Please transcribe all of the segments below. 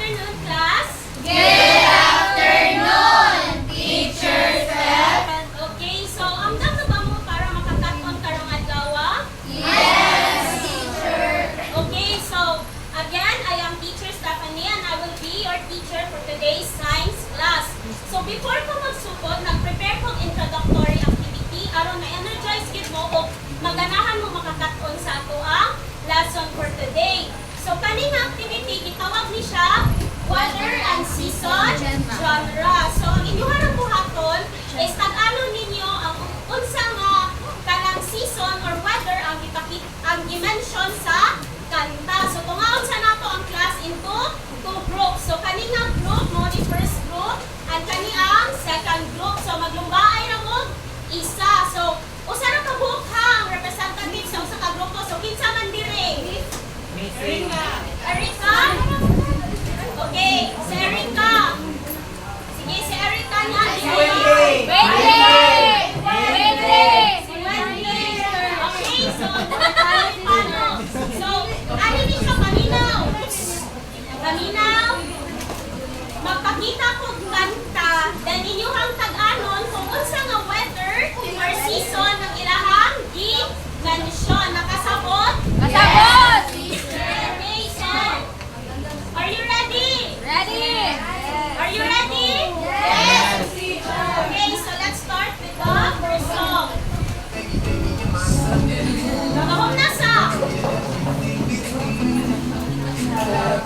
afternoon, class. Good afternoon, Teacher Steph. Okay, so amdam na ba mo para makakaton karong adlaw? Yes, Teacher. Okay, so again, I am Teacher Stephanie and I will be your teacher for today's science class. So before ko magsugod, nag-prepare kong introductory activity aron na-energize gid mo o maganahan mo makakaton sa ato ang lesson for today. So kaning activity gitawag ni siya weather and season genre. So ang inyong buhaton is tag-ano ninyo ang unsa nga kanang season or weather ang gi-mention sa kanta. So tungaon sa nato ang class into two groups. So kaning group mo ni first group and kani ang second group. So maglumbaay ra mo isa. So usa ra ka bukhang representative sa usa ka grupo. So kinsa man dire? Erika? Okay, si Erika. Sige, si Erika na. Si Wendy. Si Wendy. Okay, so paano? So, ano din siya paminaw? Paminaw? Magpakita ko kanta, then inyuhang tag-anon kung unsa nga weather or season ng ilahang gi-mention. Nakasabot? Kasabot! Okay, so, are you ready? Ready? Are you ready? Yes, Okay, so let's start with the first song. Kahom na sa.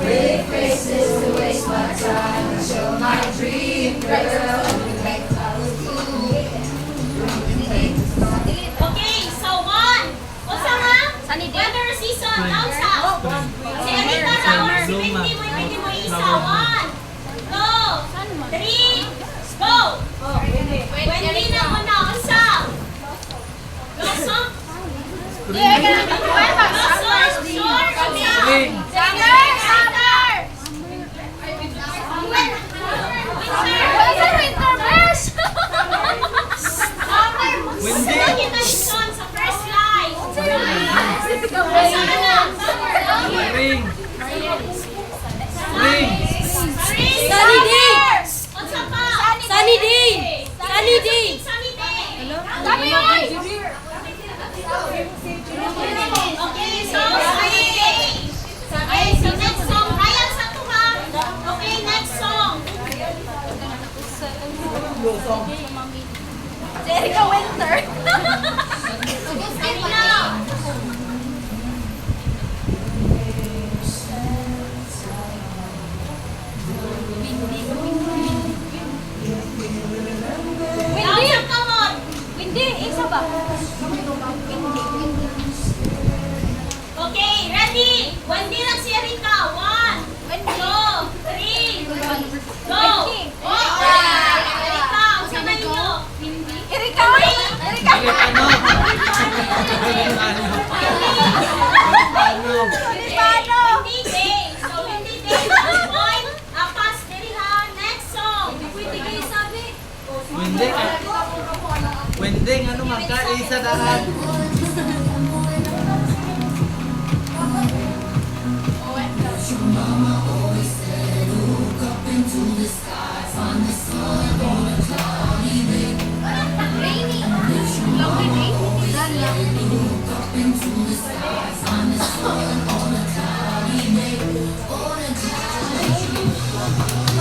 Pretty faces to waste my time and show my dream girl. Okay, so one. Unsa nga? Weather season. Down sa. Si Erika na or si Wendy mo, pwede mo isa. One, two, three, go! Wendy na muna. Unsa? Blossom? Blossom? Sure? Unsa? Wendy. Mention sa first line. Unsa na? Ring. Sunny day. Unsa pa? Sunny day. Sunny day. Sunny day. Dami yun! Okay, so sunny day. Okay, so next song. Ryan sa tuha. Okay, next song. Jerica Winter. Kanina. Down sa kamot. Hindi, isa ba? Okay, ready? Wendy lang si Erika. 1, 2, 3, go! Oh! Erika, unsa man ninyo? Erika! Erika! Ano? Filipano! Hindi day. So, hindi day. 1 point. Pass diri ha. Next song. Wendeng. Wendeng, ano magkaisa dahan?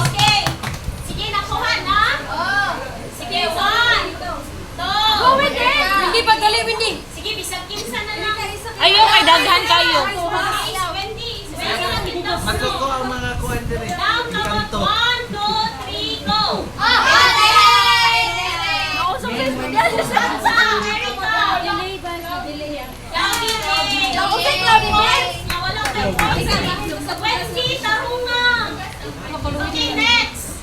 Okay. Sige, nakuha na. Sige, 1, 2. Go with it! Hindi pa dali, Windy. Sige, bisag kinsa na lang. Ayaw, kay daghan kayo. Okay, si Wendy. Si Wendy lang din daw. Matuko ang mga kuwan din eh. Down kamot. Kanto. 1, 2, 3, go. Sa Erika. Gabi day. Nausap na points. Nga wala kay points. Sa Wednesday, tarungan. Okay, next.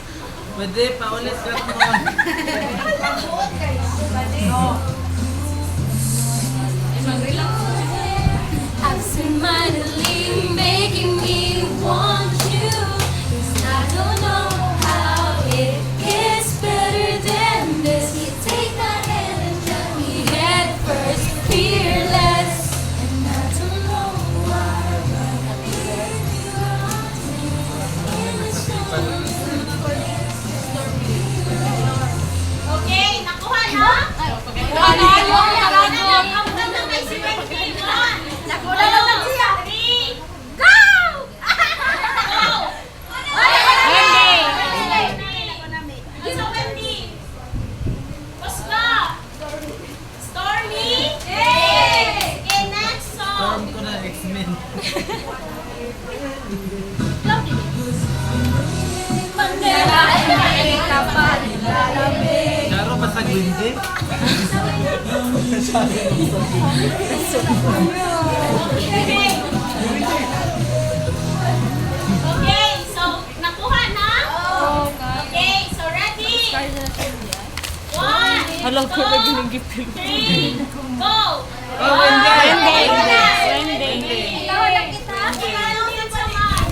Pwede, paulit ka mo. Absentmindedly making me want you. 'Cause I don't know how it gets better than this. You take my hand and jump me head first, fearless. And I don't know why, but I feel you are in this Bandera ay kapal lalamig. Charo, basag hindi. Okay. Okay, so nakuha na? Okay, so ready? 1, 2, 3, go! Oh, Wendy! Ikaw lang kita.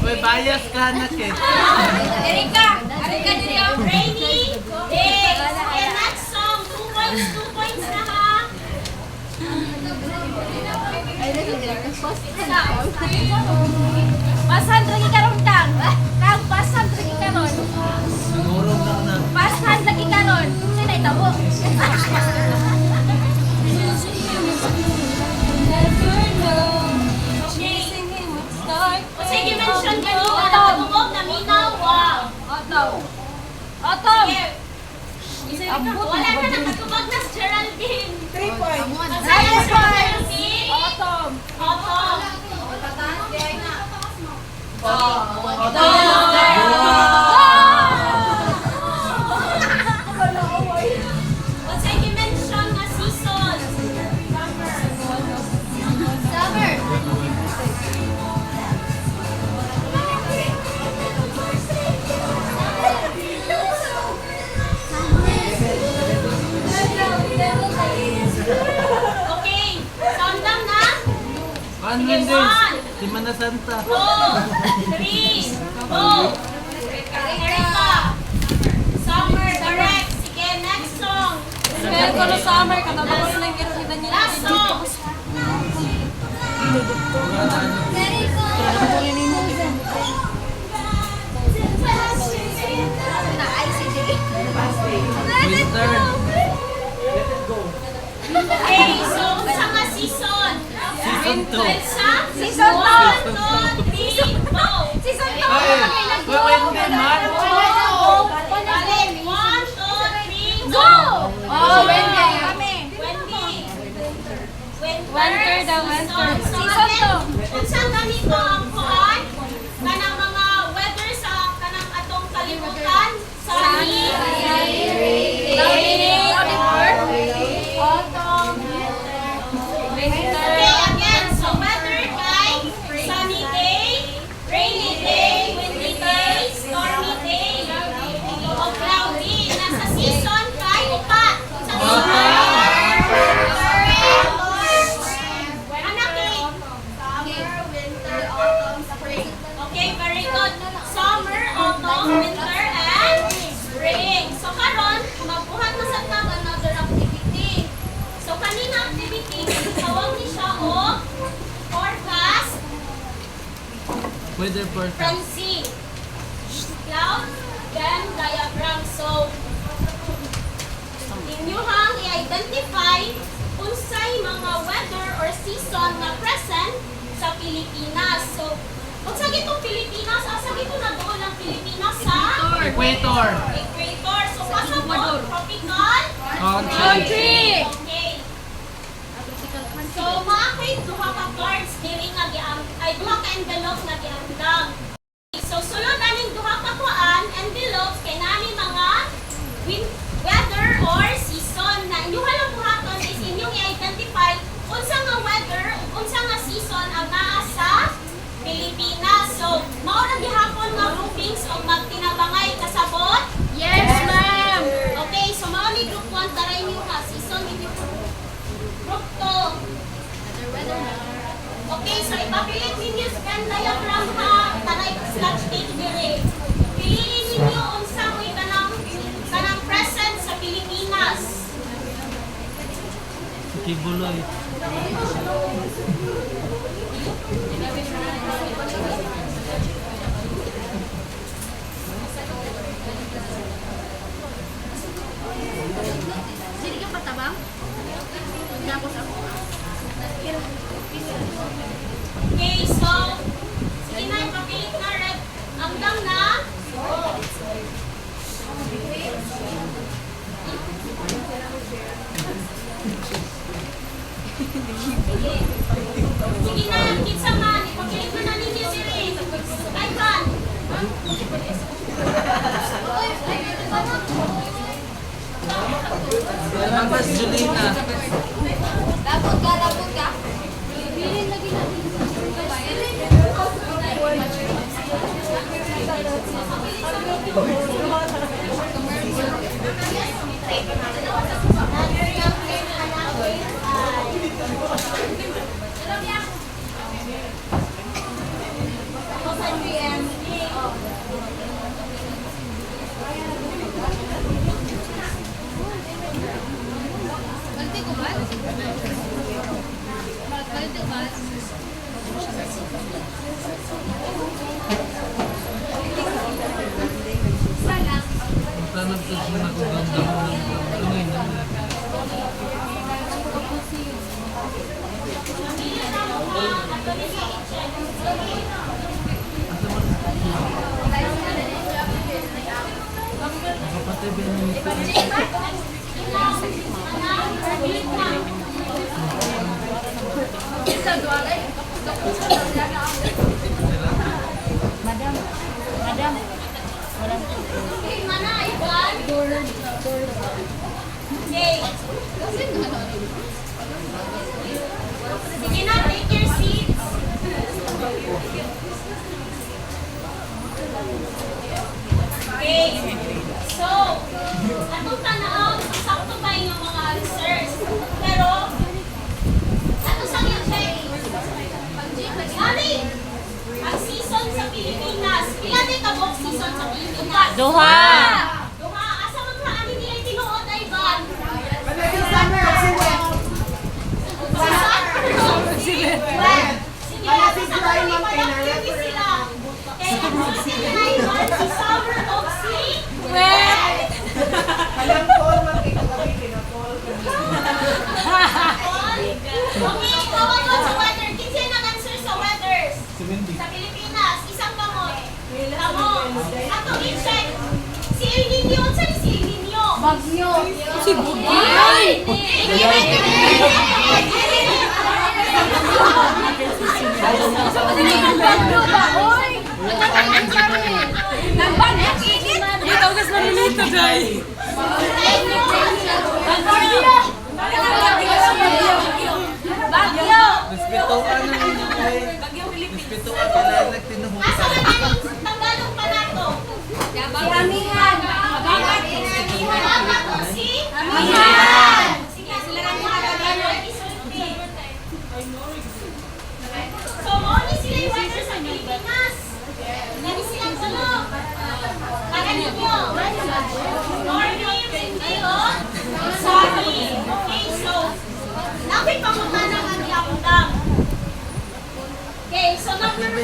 Uy, bias ka anak eh. Erika dito. Rainy days. Okay, next song. 2 points na ha. Pasan lagi karon kang. Kang pasan lagi karon. Siguro lang na. Pasan lagi karon. Sino itabo? Okay. O sige, mention kanina. Nakatubog na minaw. Wow. Otom. Sige. Wala na nakatubog na si Geraldine. 3 points. Masaya si Geraldine. Otom. Otom. O sige, mention na season. Summer. Okay. Countdown na. One Sige, Wendy. 1, Semana Santa. 2, 3, go! Erika! Summer, direct. Sige, next song. Kaya ko no summer katapos lang kita niya. Last song. Winter. Okay, so unsa nga season? Season 2. Elsa? Season 1, 2, 3, go! Season Ay, Wendy, man. Balik. 1, 2, 3, go! Oh, Wendy. Wendy. Winter daw, winter. So, Season again, unsa ganito ang kuan? Kanang mga weather sa kanang atong kalibutan? Sunny, Okay, again, so weather kay sunny day, rainy day, windy day, stormy day, o cloudy. Nasa season kay upat. Sa Anak eh. Okay, very good. Summer, autumn, winter, and spring. So karon, magbuhat na sa tag another activity. So kanina activity, tawag ni siya o forecast Weather forecast. from sea. Cloud, then diagram. So, inyuhang i-identify unsay mga weather or season na present sa Pilipinas. So, unsa gitong Pilipinas? Asa gito na doon ang Pilipinas sa Equator. equator. So, pasabot tropical Country. Okay. So, maakoy duha ka cards diri nga ay duha ka envelope nga giandam. So, sulod aning duha ka kuan envelopes kay nani mga weather or season na inyong lang buhaton is inyong i-identify unsa nga weather ug unsa nga season ang naa sa Pilipinas. So, mao ra gihapon nga groupings og magtinabangay kasabot. Yes, ma'am. Okay, so mao ni group 1 taray niyo ha season ini group 2. Okay, so ipapilit ninyo sa Venn diagram ha. Taray slash take dire. Piliin ninyo unsa mo'y kanang present sa Pilipinas. Kibuloy. Sini ka patabang? Tapos ako. Okay, so sige na ipapilit na red. Hanggang na. Sige na, kinsa man ipapilit Tapos Julina. Lapot ka. Bilin lagi natin. Tanong to siya na kung ganda mo ng tungin naman. Kapatid ba yung Okay, mana, Ivan? Okay. Sige na, take your seats. Okay. So, atong tanaw, sakto ba yung mga answers? Pero, ato sa yung check? Mami, ang season sa Pilipinas. Pila din ka box season sa Pilipinas? Duha. Duha. Asa man ra ani nila tinuod ay ban? Sige, sila. Okay, ang susi na iban si Summer of Sea. Okay, tawag mo sa weather. Kinsa nag-answer sa weathers? Sa Pilipinas, isang kamot. Kamot. Ato i-check. Si El Nino, saan si El Nino? Bagyo. Si Bugay! Bagyo ba, oy? Nagbagyo init. Dito gas malilito guys. Bagyo. respetuan na ninyo kay respetuan pala yung nagtinuhong Asa na nanin Tagalog pa na to? Si Amihan. Dapat mo si Amihan. Sige, sila lang mga Tagalog. Isulti. So, mo ni sila yung weather sa Pilipinas. Nani silang tulog. Kaya ninyo. Morning, hindi o. Sorry. Okay, so, napit pa mga naman yamdam. Okay, so number 1.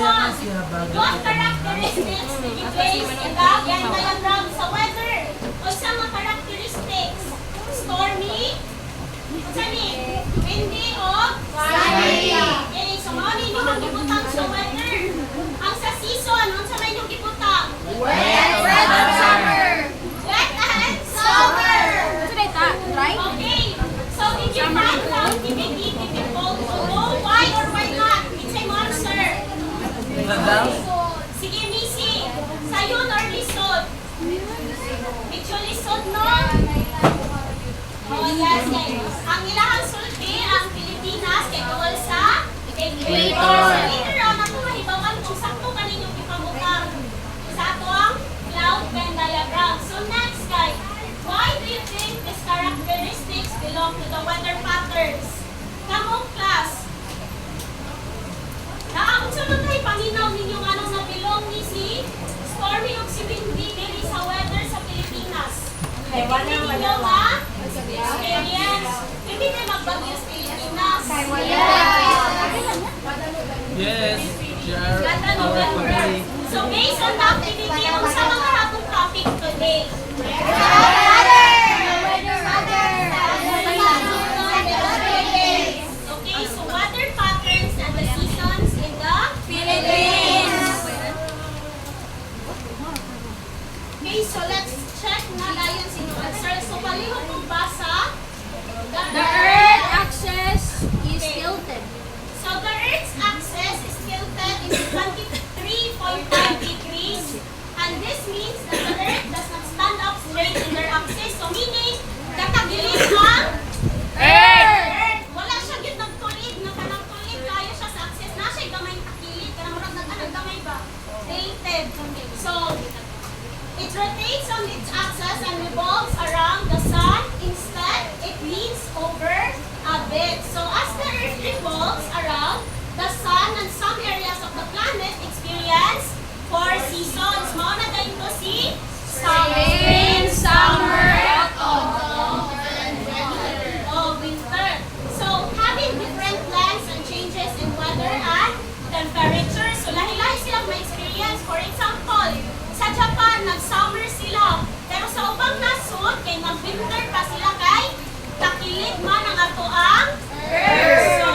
What characteristics do you place in the Venn diagram sa weather? O sa mga characteristics? Stormy? Unsa ni? Windy o? Sunny. Okay, so mao ni yung gibutang sa weather. Ang sa season, unsa may yung gibutang? Wet and summer. Wet and summer. Today ta, right? Okay, so did you find out the people to know why or why not? It's a monster. Ganda? Sige, Missy. Sayon or lisod? Medyo lisod, no? Oh, yes, yes. Ang ilahang sulti, ang Pilipinas, kay kawal sa equator. So, later on, ako mahibawan kung sakto ka ninyong ipamutang sa ato ang cloud Venn diagram. So, next, guys. Why do you think these characteristics belong to the weather patterns? Kamong class. Naamot sa mga ipanginaw ninyo anong nabilong ni si Stormy o si Windy diri sa weather sa Pilipinas. Hindi ninyo ba? Experience. Hindi na magbagyo sa Pilipinas. Yes. Share Ganda our November. family. So based on the activity, ang sa mga hatong topic today. Okay, so weather patterns and the seasons in the Philippines. Okay, so let's check na dayon sino answer. So palihog kong basa. The Earth axis is tilted. So the Earth's axis is tilted in 23.5 degrees, and this means that the Earth does not stand up straight in their axis. rotates on its axis and revolves around the sun. Instead, it leans over a bit. So as the Earth revolves around the sun, and some areas of the planet experience 4 seasons. Mao na tayo to si spring, summer, autumn, and winter. So having different lengths and changes in weather and temperature. So lahi-lahi silang ma-experience. For example, sa Japan, nag-summer sila. Pero sa ubang nasod, kay mag-winter pa sila kay takilid man ang ato ang Earth. So,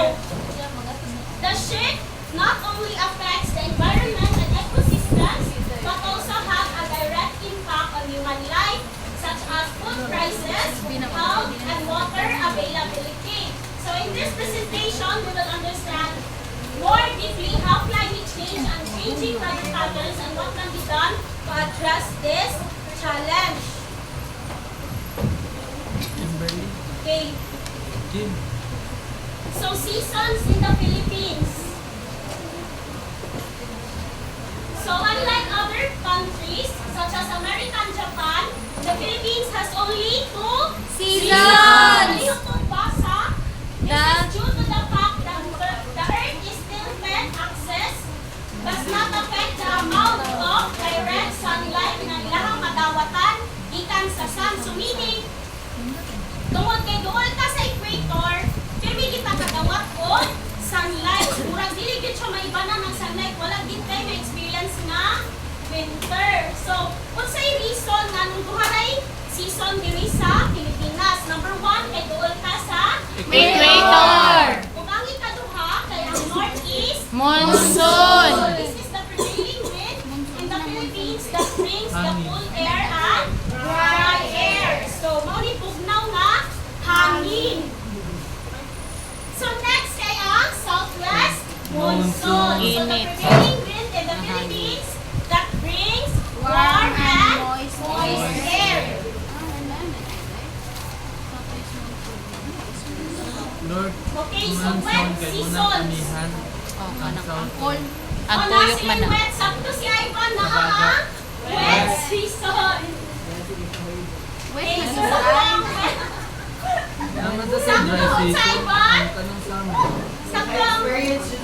the shift not only affects the environment and ecosystems, but also have a direct impact on human life, such as food prices, health, and water availability. So in this presentation, we will understand more deeply how climate change and changing weather patterns and what can be done to address this challenge. Kimberly, Okay, Kim, so seasons in the Philippines. So unlike other countries such as America and Japan, the Philippines has only 2 Seasons. Ayun po basa. This is due to the fact that the Earth is still Earth axis does not affect the amount of direct sunlight na ilahang madawatan gikan sa sun. So meaning, tungod kay duol ka sa equator, pirmi kita kadawat o sunlight. Murag dili gid siya maibanan ng sunlight, wala din tayo na-experience na winter. So, unsay reason nga nung duharay season diri sa Pilipinas? Number 1, kay duol ka sa Equator. Ug ang ikaduha kay ang northeast Monsoon. So, this is the prevailing wind in the Philippines that brings the cool air and dry air. So, mao ni bugnaw nga hangin. So next kay ang southwest monsoon. So the Init. prevailing wind in the Philippines that brings warm and moist air. Lord, Okay, so monsoon wet kay unang seasons. amihan. Oh, Ang anak south. ang call. Ang O, tuyok nasa man yung na. wet. Sakto si Ivan na Kabaga. ang wet season. Okay, so ang Naman sa Sakto, dry season. Saipan. Ang tanong summer. sakto ang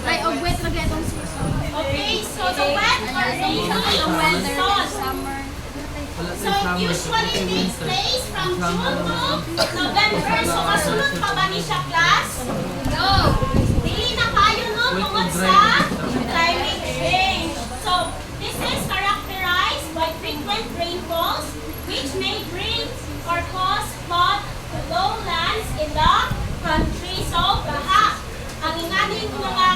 Ay, og wet na gaya itong season. okay, so the wet or rainy season. Wala So sa it summer. usually Ito takes winter. place from Summer June to naman. November. So masunod pa ba ni siya, class? No. Dili na kayo no Wet tungod and dry sa season. climate change. So this is characterized by frequent rainfalls which may bring or cause flood to lowlands in the country. So baha. Ang inganing mga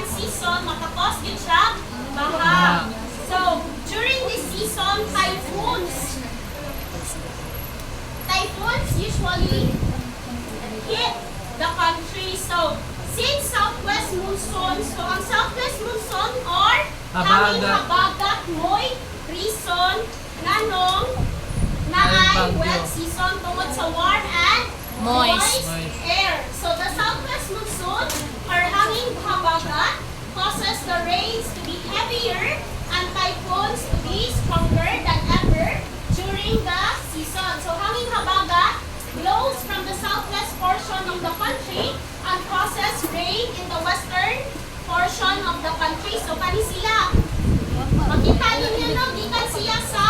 season makakos din siya baha. So during this season, typhoons usually hit the country. So, since southwest monsoon, so ang southwest monsoon or hangin Habagat. habagat mo'y reason nganong na ay Bagyo. wet season tungod sa warm and Moist. air. So, the southwest monsoon or hangin habagat causes the rains to be heavier and typhoons to be stronger than ever during the season. So hangin habagat blows from the southwest portion of the country and causes rain in the western portion of the country. So kani sila. Makita ninyo no, gikan siya sa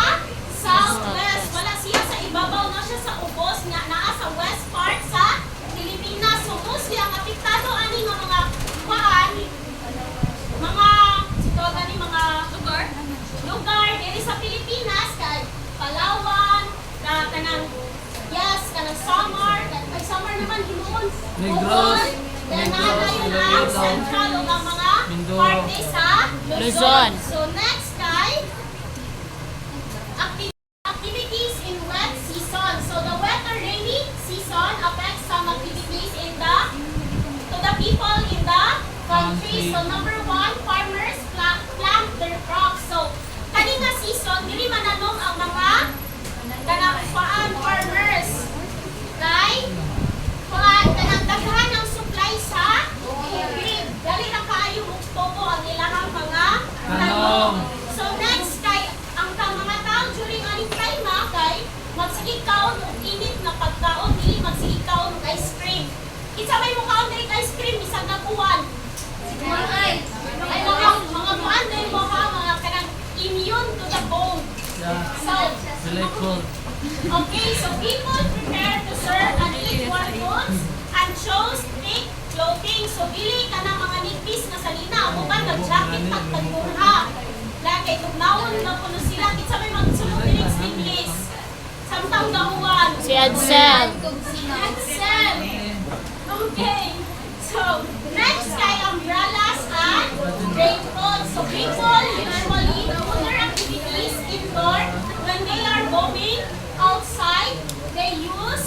southwest. Wala siya sa ibabaw na siya sa ubos nga naa sa west part sa Pilipinas. So mostly ang apektado ani nga mga kuan, mga gani mga lugar diri sa Pilipinas kay Palawan, kanang Samar, ay Samar naman hinuon. Negros, Then Negros, yun ang Iloilo, central o ang mga Mindoro. parte sa Luzon. Luzon. So next kay activities in wet season. So the wet or rainy season affects some activities to the people in the country. So number 1, farmers plant their crops. So kani nga season dili mananong ang mga farmers kay kanang daghan ang supply sa tubig. Dali lang kaayo mugtubo ang ilang mga tanong. So next kay ang mga tao during aning time like cold. Okay, so people prepare to serve and eat warm foods and chose thick clothing. So dili ka ng mga nipis na salina. Uban mag-jacket at tagmurha. Lagi, tugnawon na puno sila. Kitsa may magsulong dinig sleeveless. Samtang gahuan. Si Adsel. Si Hansel. Okay. So, next kay umbrellas and raincoats. So, people usually do their activities indoor. When they are going outside, they use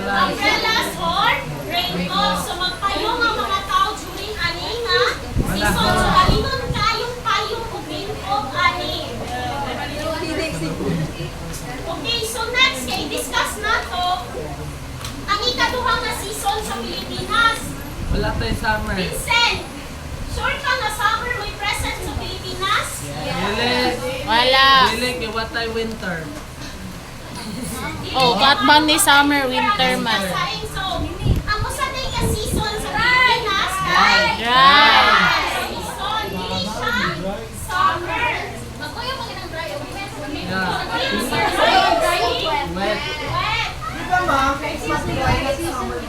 umbrellas or raincoats. So, magpayong ang mga tao during ani nga season. So, halingon kayong payong o raincoat ani. Okay, so next kay discuss na to ang ikaduha nga season sa Pilipinas. Wala tayo summer. Vincent, sure ka na summer may present sa Pilipinas? Dili. Wala. Dili, kaya what tayo winter. Oh, Batman ni summer, winter man. So, ang usa day ka season sa Pilipinas kay Dry. season, dili siya summer. Magkuya mo ng dry. Yeah. Wet. Wet.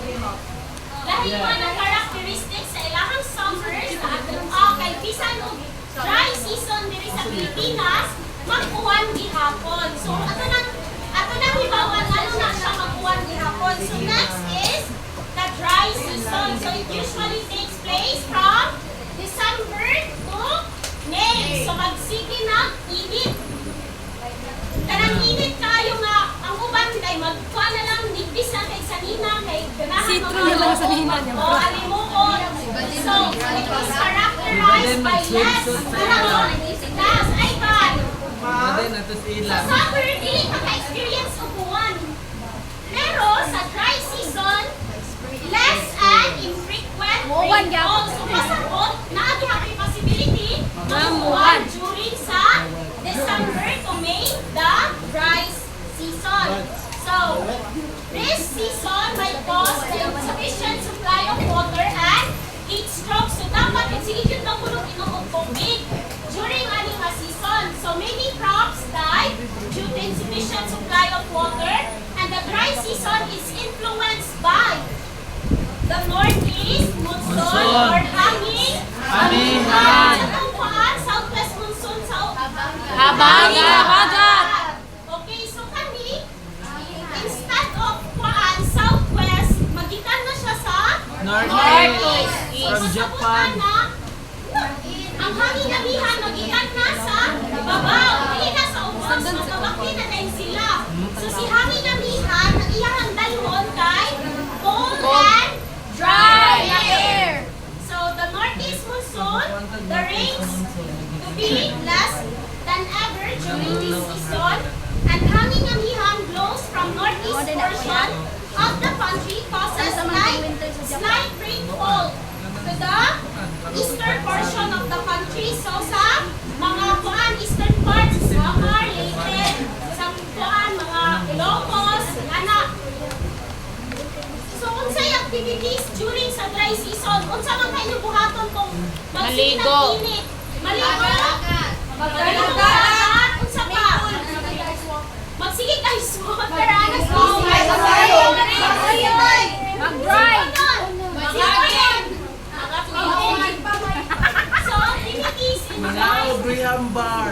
Dahil man ang characteristics sa ilahang summers kay bisan og dry season diri sa Pilipinas, mag-uwan gihapon. So ato nang hibawan ano na siya mag-uwan gihapon. So next is the dry season. So it usually takes place from December to May. So magsige na init. Kanang init kayo nga ang uban kay magkuha na lang nigdis na kay sanina kay ganahan Sitro na lang sanina niya. o alimuot. So it is characterized by less gas ay bad. Pwede na ito sa Sa ilang. summer dili ka ka-experience og buwan. Pero sa dry season less and infrequent rainfall. So pasabot na ang happy possibility mamuwan during sa December to May, the dry season. So, this season might cause the insufficient supply of water and heat stroke. So, dapat sige yun na kulong inuog tubig during ani nga season. So, many crops die due to insufficient supply of water and the dry season is influenced by the northeast monsoon or hanging Anihan. Ang paan, southwest monsoon sa Habagat. Okay, so kami, instead of paan, southwest, magitan na siya sa Northeast. From So, Japan. masabutan na, ang hangin-amihan magitan na sa babaw. Hindi na sa ubos, magkabakti na din sila. So si hangin-amihan, ang iyang dalhon kay cold and dry air. So the northeast monsoon, the rains to be less than ever during this season, and hangin-amihan blows from northeast portion of the country causes slight rainfall to the eastern portion of the country. So sa mga kuan eastern parts, Samar, Leyte, sa kuan mga Ilocos, anak. So unsay activities during sa dry season? Unsa man kayo buhaton kung magsigit Maligo. ng init? Maligo. Magdagat. Unsa pa? Magsigit ay water anas. Mag-dry. So activities in Mga dry Aubrey Ambar.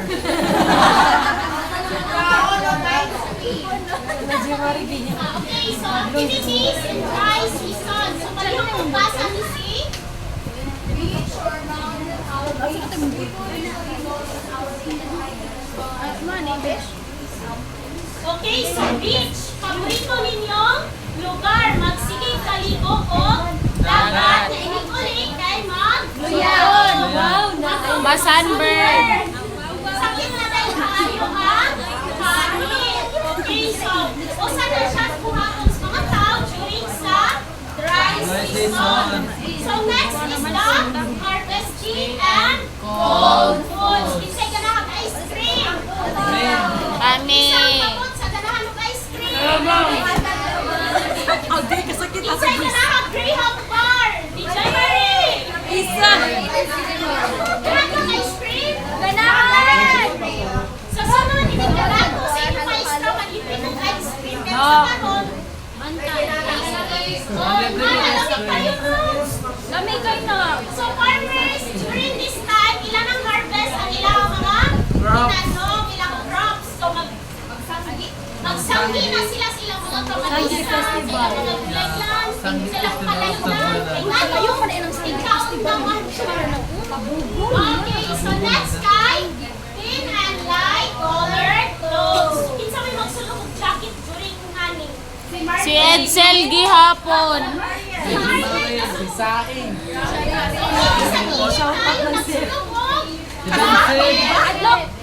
Okay, so activities in dry season. So palihog kung basa ni si Okay, so beach. Paborito ninyong lugar. Magsigig kaligo o dagat. Na inig-ulit kay mag-luyaon. Masunburn. Sakit na tayo kaayo ang kanin. Okay, so usa na siya buhaton sa mga tao during sa dry season. So next is the harvesting and cold foods. Kinsay ganahan ice cream. Kami. Isang kapot sa ganahan ng ice cream. Okay, kasakit Kinsay ganahan Graham bar. DJ Marie. Isa. Ganahan ng ice cream. Ganahan. Sa sunod, hindi ganahan karon. Bantay. Oh, malamig kayo na. Lamig kayo na. So farmers, during this time, ilan ang harvest ang ilang mga Crops. tinanong, ilang crops. So magsanggi na sila mga Sanggi kabalisan, festival. sila mga gulay-lan, Sanggi sila festival kalayuan. sa Bulan. Tingnan, kayo pa rin ang ikaw naman. Okay, so next kay thin and light colored clothes. Kinsa may magsulong og jacket during honey? Si Edsel gihapon. Si Saing.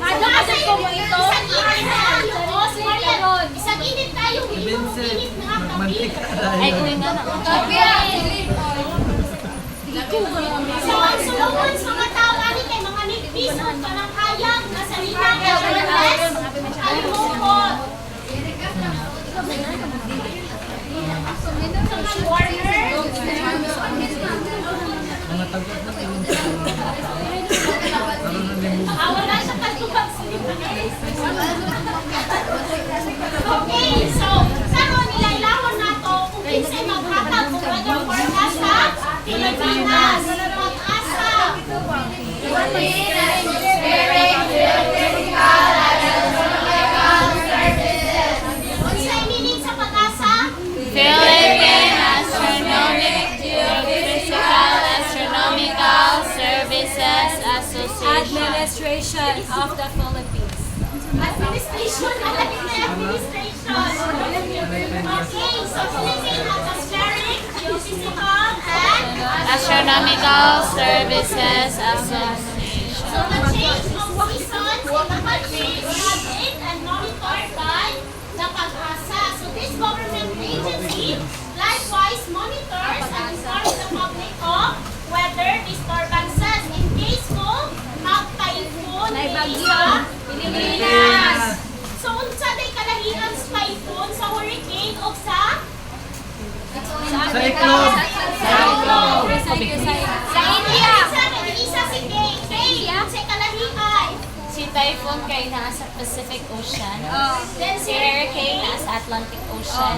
Adlok kasi ko mo ito. Isang init tayo. Vincent. Magmantik ka Ay, tayo. kuya nga na. So, ang sulungan sa mga tao ani kay mga nigpis ug kanang hayag na sa linang awareness ay mukot. Mga warner. Mga tagot na tingin sa karoon na din mo. Wala siya katubag sa Okay, so karon ilailahon nato kung kinsay maghatag og weather forecast sa Pilipinas. Pag-asa. Unsay meaning sa pag-asa? Philippine Astronomical Services Association. Administration of the Philippines. Administration. Okay, so Philippine Atmospheric, Geophysical, and Astronomical Services Association. so the change of seasons in the country is studied and monitored by the Pag-asa. So this government agency likewise monitors and informs the public of weather disturbances in case kung mag-typhoon sa Pilipinas. So unsa day kalahian sa typhoon, sa hurricane o sa Cyclone. Sa India. Isa si Kay. Sa kalahian. Si Typhoon kay nasa Pacific Ocean. Then Si Hurricane nasa Atlantic Ocean.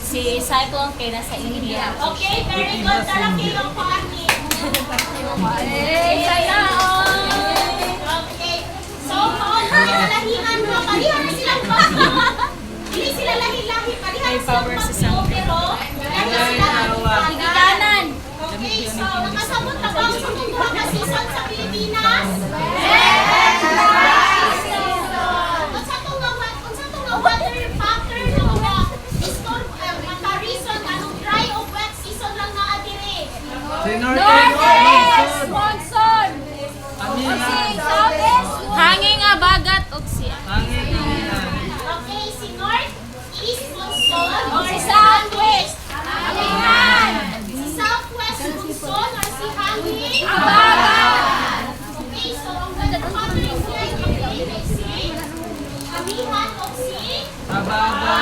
Si Cyclone kay nasa India. Okay, very good. Talaki yung paani. Okay. So, kung kalahian mo, palihan na silang bagyo. Hindi sila lahi-lahi. Palihan na silang bagyo. Pero, lahi silang Higitanan. Okay, so, nakasabot na ba ang sa mga ka-season sa Pilipinas? Unsa tong nga weather pattern ng mga storm, maka-reason anong dry o wet season lang naa diri? Si Northern Monsoon. Amihan. Hanging abagat og siya. Hangin. Amihan. Okay, si North, East Monsoon or Si si Southwest. Amihan. Si Southwest Monsoon or si Hangin? Okay, so ang weather pattern niya ay si Amihan o si Ababa.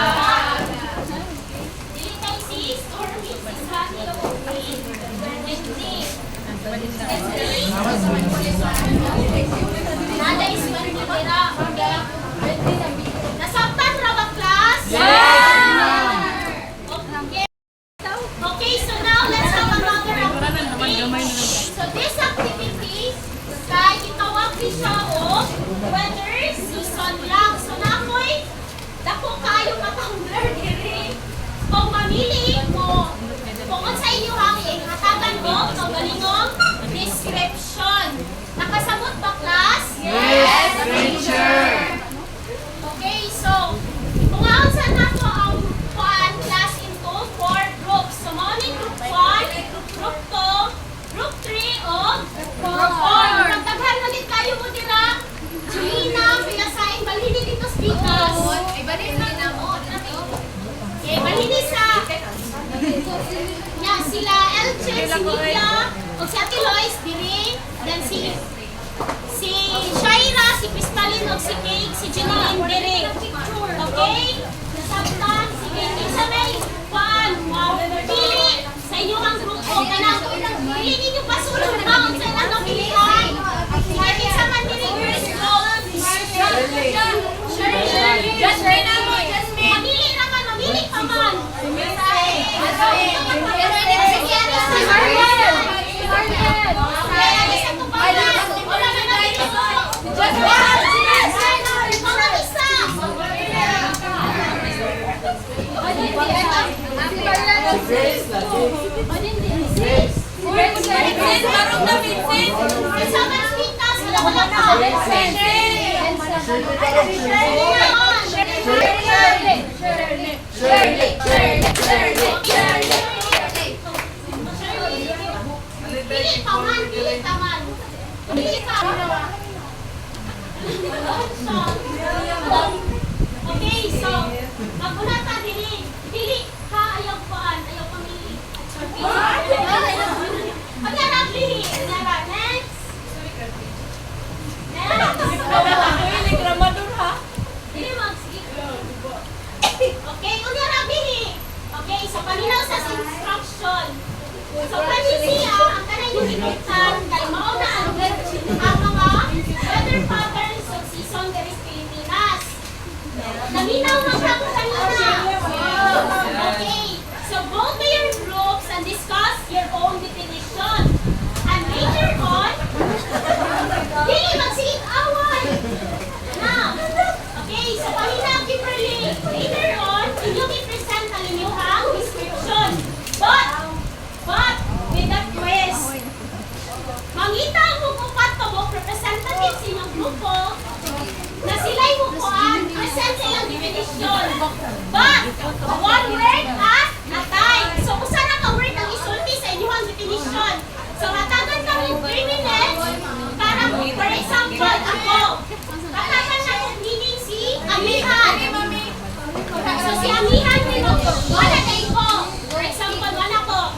dili kay si Stormy, si Hangin o si Hindi. Nada is when you Nasabtan ra ba, class? Okay. Okay, so now let's have another activity. So this activity, kay gitawag ni siya og weather season lang. So nakoy, dako kayo ka-tumbler diri. Kung mamili mo, kung sa inyo hangin, hatagan mo, kagalingong description. Nakasabot ba, class? Yes, teacher. Okay, so, kung saan nato ang class into 4 groups. So, morning group 1, group 2, group 3, o group 4. Nagtaghan ulit kayo mo dira. Julina, pinasain, balhini dito sa bigas. Okay, balhini sa yeah, sila Elche, si Nidia, o si Ate Lois, diri. Then si Shaira, si Crystalline, o si Cake, si Jeneline, diri. Okay? Nasabtan, sige, isa may pili sa inyong grupo. Kanang, pili ninyo pasulong round sa ilang pilihan. Kahit sa man diri, girls, Shirley. Mamili naman, mamili wala ka. Pili ka man, pili ka man. Pili ka. Okay, so, magulatan dili. Pili ka, ayaw paan, ayaw pamili. Paglarap lihi. Paglarap, next. Dili mag-skip. Okay, paglarap lihi. Okay, so paminaw sa instruction. So, panisiya, ang kanay yung ikitan, kay mauna ang mga weather patterns of season there is Pilipinas. Naminaw mo siya kung kanina. Okay, so go to your groups and discuss your own definition. And later on, dili magsigig-away. Now, okay, so kanina, Kimberly, later on, inyong i-present ang inyong description. But, with that twist, mangita ang hukupat to mo representative sa inyong grupo na sila'y hukuan, present sa ilang definition. But, one word at a time. So, kung saan naka-word ang isulti sa inyong definition. So, matagan kami 3 minutes para, for example, ako. Matagan na kung meaning si Amihan. So, si Amihan, wala kayo ko. For example, wala ko.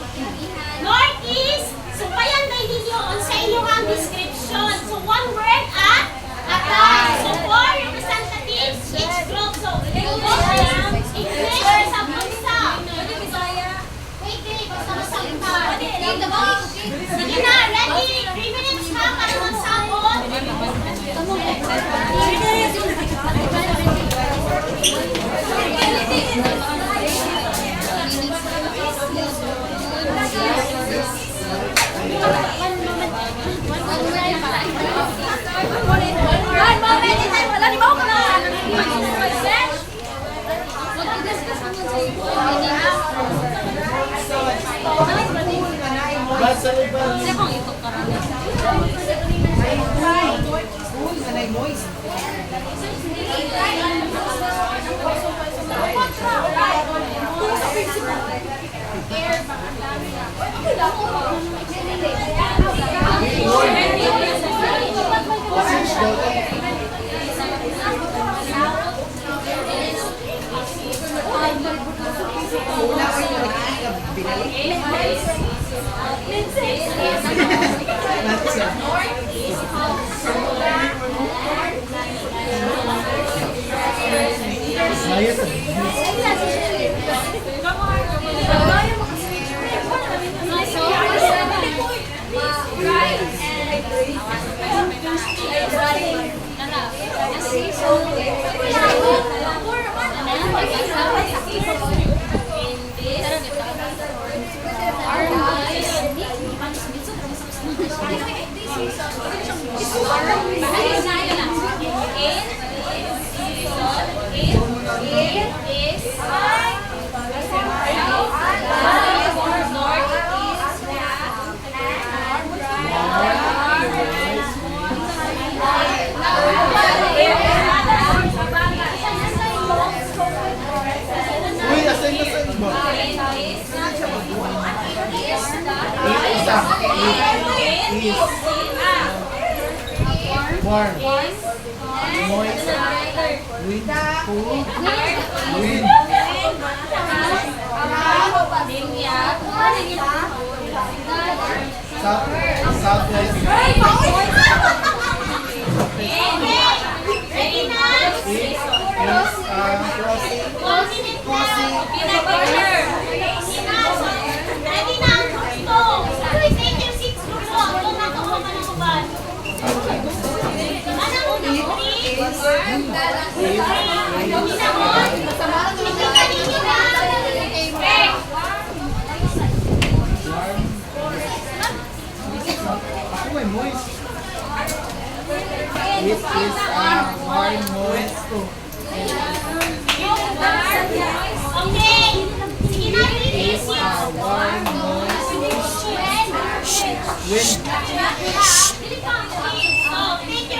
Northeast, so payan kay ninyo on sa inyong description. So one word at a time. So four representatives each group. So English sa bansa. Wait, basta masampa. Sige na, ready? 3 minutes ha para magsabot. Basta iba. Warm. Moist. Wind. Cool. Wind. Southwest. Ready na? Crossing. 1 minute ready na ang gusto. Please take your seats, gusto. Doon na ako manukuban. Ano mo na? Ako may moist. This is warm, moist too. Okay. Sige na, release yun. Warm, moist. Wind. So, take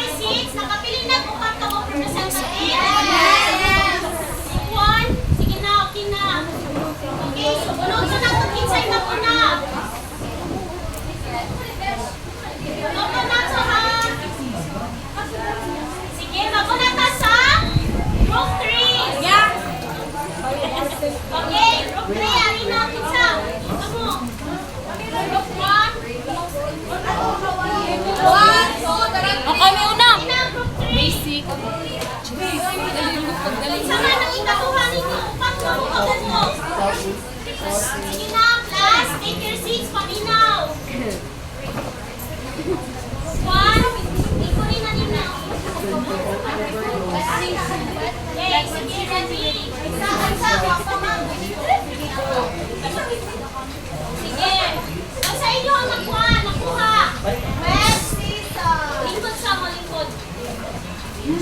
Okay,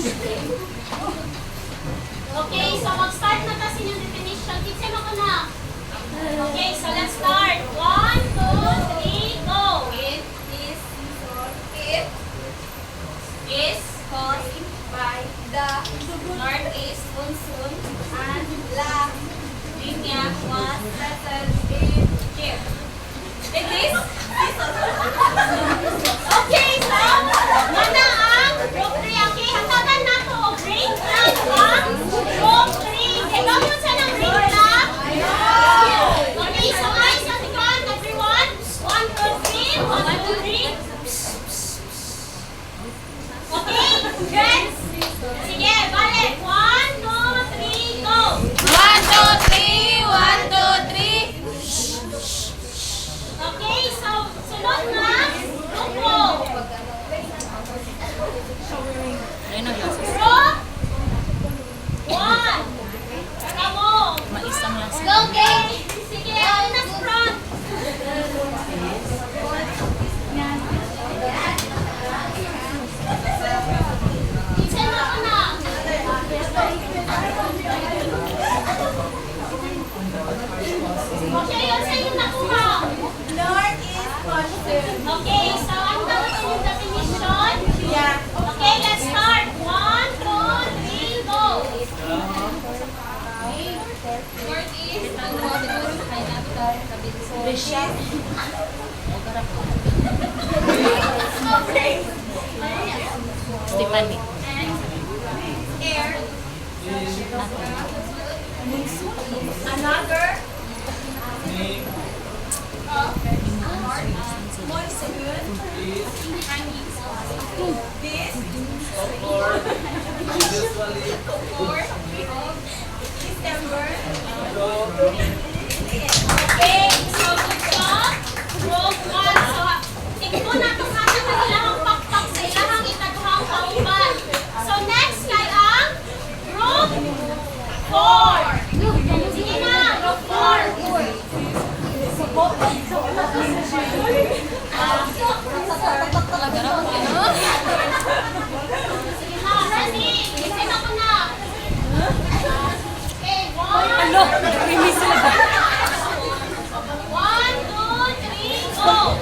so mag-start na kasi yung definition. Kitsin mo ko na. Okay, so let's start. 1, 2, 3, go! It is caused by the northeast monsoon and La Nina was settled in here. It is Okay, so mana ang group 3. Okay, hatagan na to o grade lang ang group 3. Ikaw mo sa ng grade lang? Okay, so eyes on the ground, everyone. 1, 2, 3. 1, 2, 3. Okay, good. Sige, balik. 1, 2, 3, go. 1, 2, 3, 1, 2, 3. Okay, so sunod na grupo. Ayun ang glasses. Group 1. Kamo. Maisang lang Go, okay. Sige, all na sa front. Kitchen na ko na. Okay, yun sa yung nakuha. Okay, so ang tawag yung definition? Okay, let's start. 1, 2, 3, go. Northeast ang Stephanie. air. Another monsoon hanging. This Usually, for December. Okay, so good job. Group 1. So, tignan na itong kata na ilahang pakpak sa ilahang itaduhang kauban. So, next kay ang group 4. Sige na, group 4. Sige na, ready? Isin ako na. Okay, 1, 1, 2, 3, go!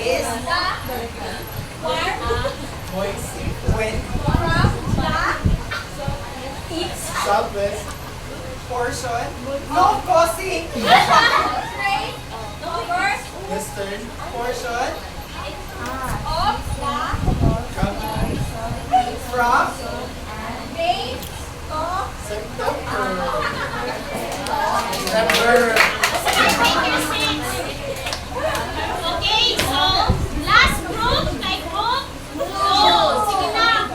Is the when southwest portion, no causing straight over western portion of coming from May of September. September. Okay, so last group kay group 2. Sige na.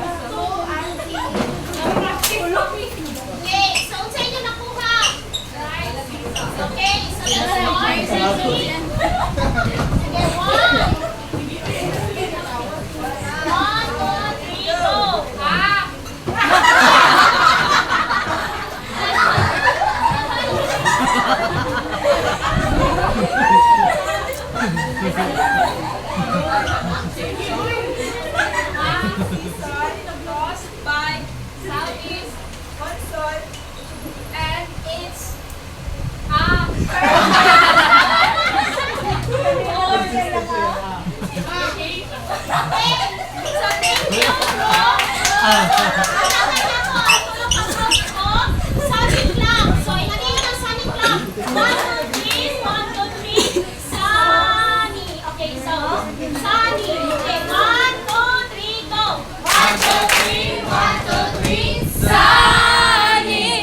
Okay, so sa inyo nakuha. Okay, so let's start. Sige, 1. 1, 2, 3, go. caused by southeast monsoon and its So thank you, bro. Sonic lang. So, ilagay ng sonic lang. 1, 2, 3. 1, 2, 3. Sunny. Okay, so, sunny. Okay, 1, 2, 3, go. 1, 2, 3. 1, 2, 3. sunny.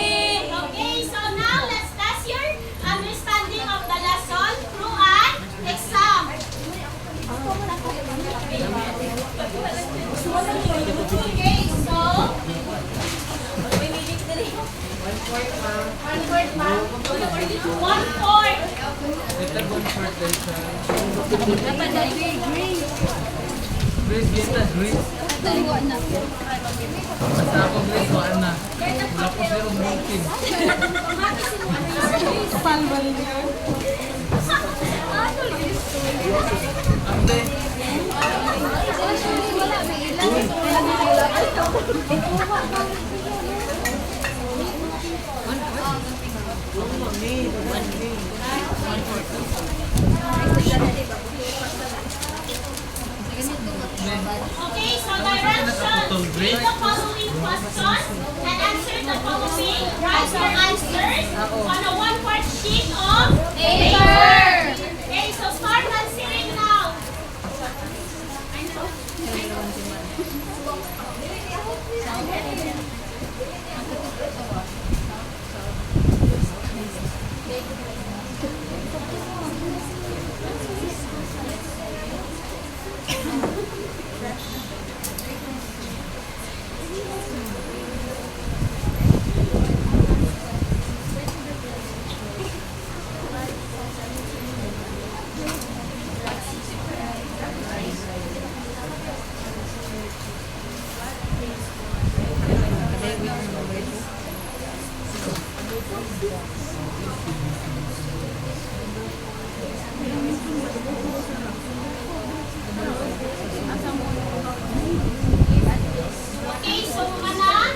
Okay, so now let's test your understanding of the lesson through an exam. Okay, so 1/4. Ito bang fertilizer? Grace, gita, Grace. Basta ako, Grace, wala na. Wala ko zero meeting. Ande. Okay, so directions. Read the following questions and answer the following. Write your answers on a one-part sheet of paper. Okay, so start answering now. Okay, so mana?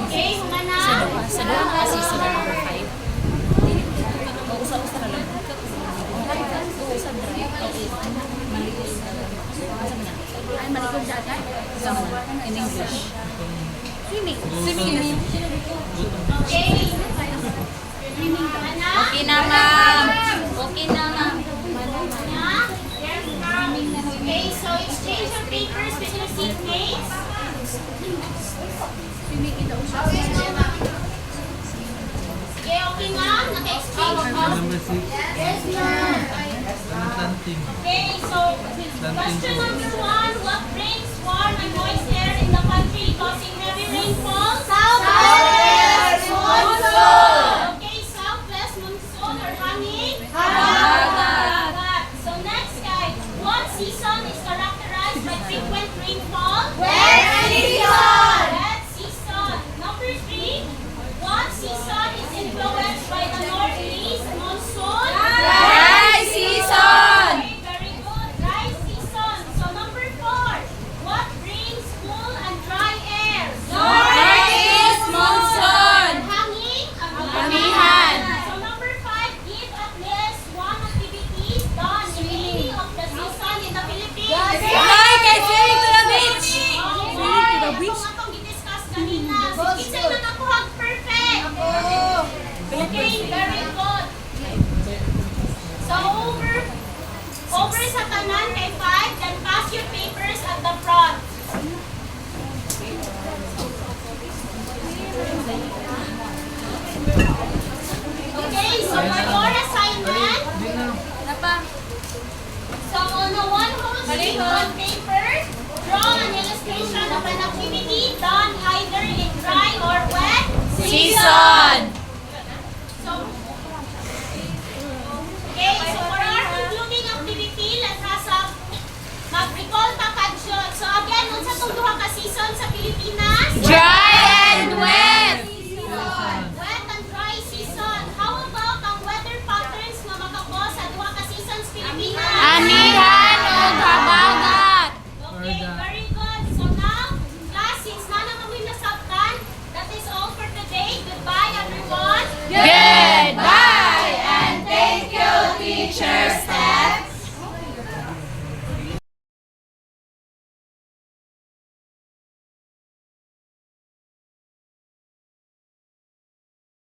Okay, mana? Sa doon kasi sa number 5. Usa-usa na lang. Usa drive. Ay, malikod siya agad. In English. Swimming. Okay. Mana? Okay na, ma'am. Okay na, ma'am. Mana? Yes, ma'am. Okay, so exchange of papers with your seatmates. Okay, okay na? Naka-exchange ka? Number 6. Yes, ma'am. Planting. Okay, so question number 1. What brings warm and moist air in the country causing heavy rainfall? Southwest monsoon. Okay, southwest monsoon or hanging? Habagat. So next guys, what season is characterized by frequent rainfall? Wet season. Wet season. Number 3. What season is influenced by the northeast monsoon? Dry season. Okay, very good. Dry season. So number 4. What brings cool and dry air? Northeast monsoon. Hanging? Amihan. So number 5. Give at least one activity done in any of the season in the Philippines. Fly kay swimming to the beach. Swimming to the beach. Ito nga i-discuss kanina. Sige, na nakuha perfect. Okay, very good. So over sa tanan kay 5, then pass your papers at the front. Okay, so for your assignment, so on a one whole sheet on paper, draw an illustration of an activity done either in dry or wet Season. So, okay, so for our concluding activity, let's have mag-recall ta kadyo. So again, unsa tong duha ka season sa Pilipinas? Dry